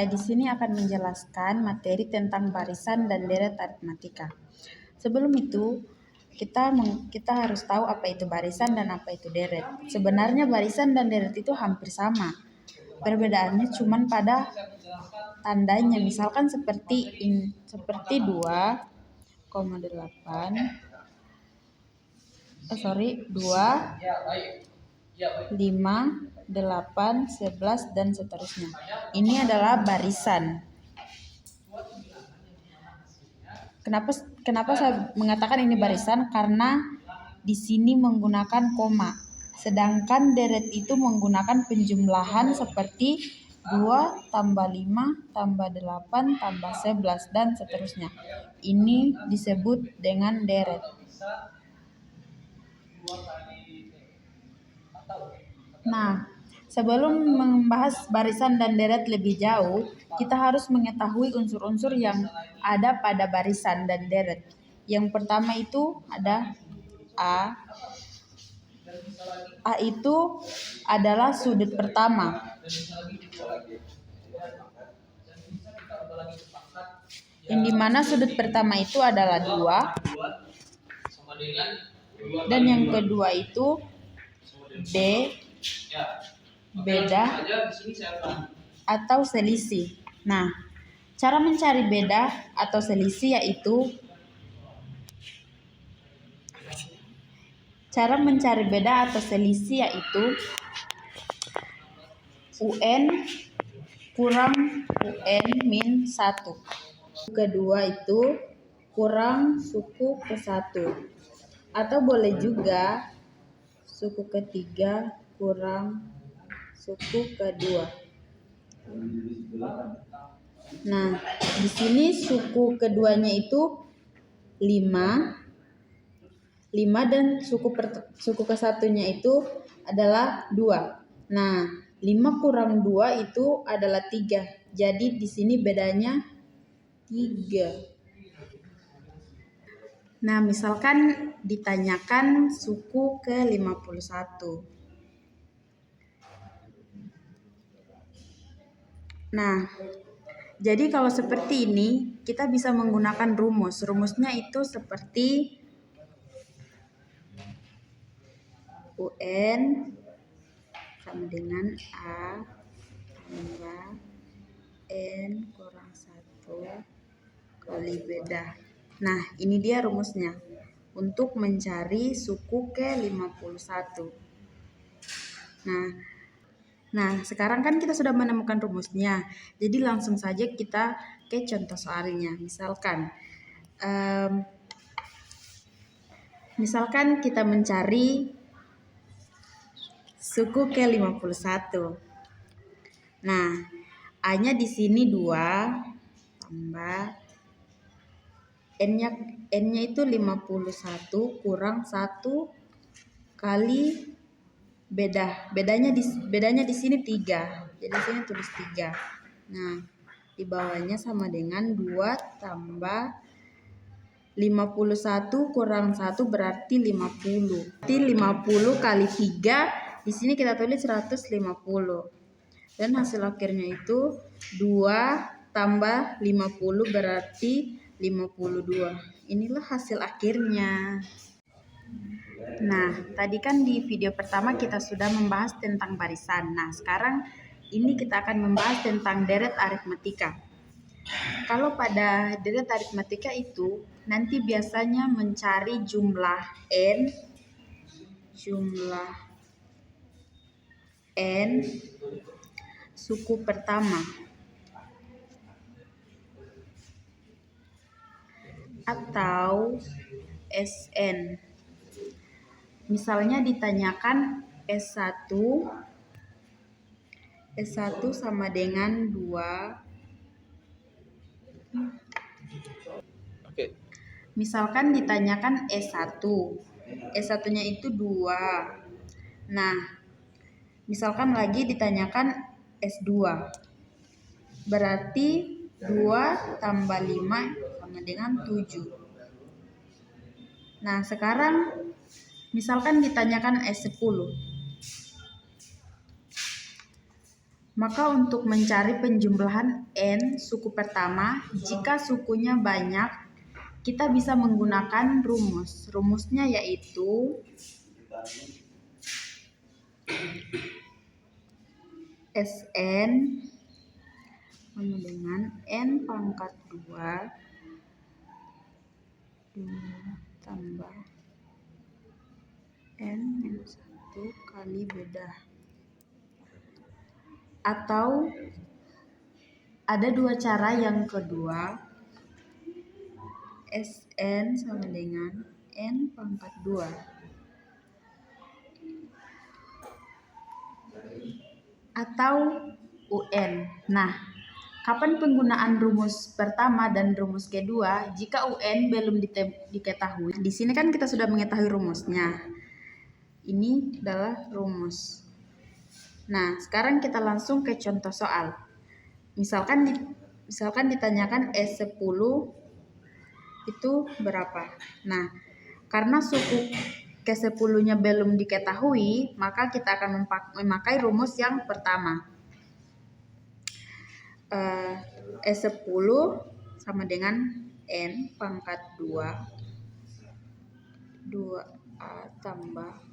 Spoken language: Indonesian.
Saya di sini akan menjelaskan materi tentang barisan dan deret aritmatika. Sebelum itu, kita harus tahu apa itu barisan dan apa itu deret. Sebenarnya barisan dan deret itu hampir sama. Perbedaannya cuma pada tandanya. Misalkan seperti 2,8 2, 5, 8, 11 dan seterusnya. Ini adalah barisan. Kenapa saya mengatakan ini barisan? Karena di sini menggunakan koma. Sedangkan deret itu menggunakan penjumlahan seperti 2 tambah 5 tambah 8 tambah 11 dan seterusnya. Ini disebut dengan deret. Nah, sebelum membahas barisan dan deret lebih jauh, kita harus mengetahui unsur-unsur yang ada pada barisan dan deret. Yang pertama itu ada A. A itu adalah sudut pertama. Yang dimana sudut pertama itu adalah 2. Dan yang kedua itu D, beda atau selisih. Nah, cara mencari beda atau selisih yaitu UN kurang UN min 1. Kedua itu kurang suku ke-1. Atau boleh juga suku ketiga kurang suku kedua. Nah, di sini suku keduanya itu 5 dan suku ke-1-nya itu adalah 2. Nah, 5 kurang 2 itu adalah 3. Jadi di sini bedanya 3. Nah, misalkan ditanyakan suku ke-51. Nah, jadi kalau seperti ini, kita bisa menggunakan rumus. Rumusnya itu seperti UN sama dengan A tambah N kurang 1 kali beda. Nah, ini dia rumusnya untuk mencari suku ke-51. Nah, sekarang kan kita sudah menemukan rumusnya. Jadi langsung saja kita ke contoh soalnya. Misalkan kita mencari suku ke-51. Nah, A-nya di sini 2 tambah N-nya itu 51 kurang 1 kali bedanya di sini 3. Jadi sini tulis 3. Nah, di bawahnya sama dengan 2 tambah 51 kurang 1 berarti 50. Berarti 50 kali 3 di sini kita tulis 150. Dan hasil akhirnya itu 2 tambah 50 berarti 52. Inilah hasil akhirnya. Nah, tadi kan di video pertama kita sudah membahas tentang barisan. Nah, sekarang ini kita akan membahas tentang deret aritmatika. Kalau pada deret aritmatika itu nanti biasanya mencari jumlah N suku pertama atau SN. Misalnya ditanyakan S1 sama dengan 2. Misalkan ditanyakan S1. S1-nya itu 2. Nah, misalkan lagi ditanyakan S2. Berarti 2 tambah 5 sama dengan 7. Nah, sekarang misalkan ditanyakan S10. Maka untuk mencari penjumlahan N suku pertama, jika sukunya banyak, kita bisa menggunakan rumus. Rumusnya yaitu Sn sama dengan N pangkat 2 tambah N minus 1 kali beda. Atau ada dua cara yang kedua, Sn sama dengan N pangkat 2 atau UN. Nah, kapan penggunaan rumus pertama dan rumus kedua jika UN belum diketahui? Di sini kan kita sudah mengetahui rumusnya. Ini adalah rumus. Nah, sekarang kita langsung ke contoh soal. Misalkan ditanyakan S10 itu berapa? Nah, karena suku ke-10-nya belum diketahui, maka kita akan memakai rumus yang pertama. S10 sama dengan N pangkat 2 2A tambah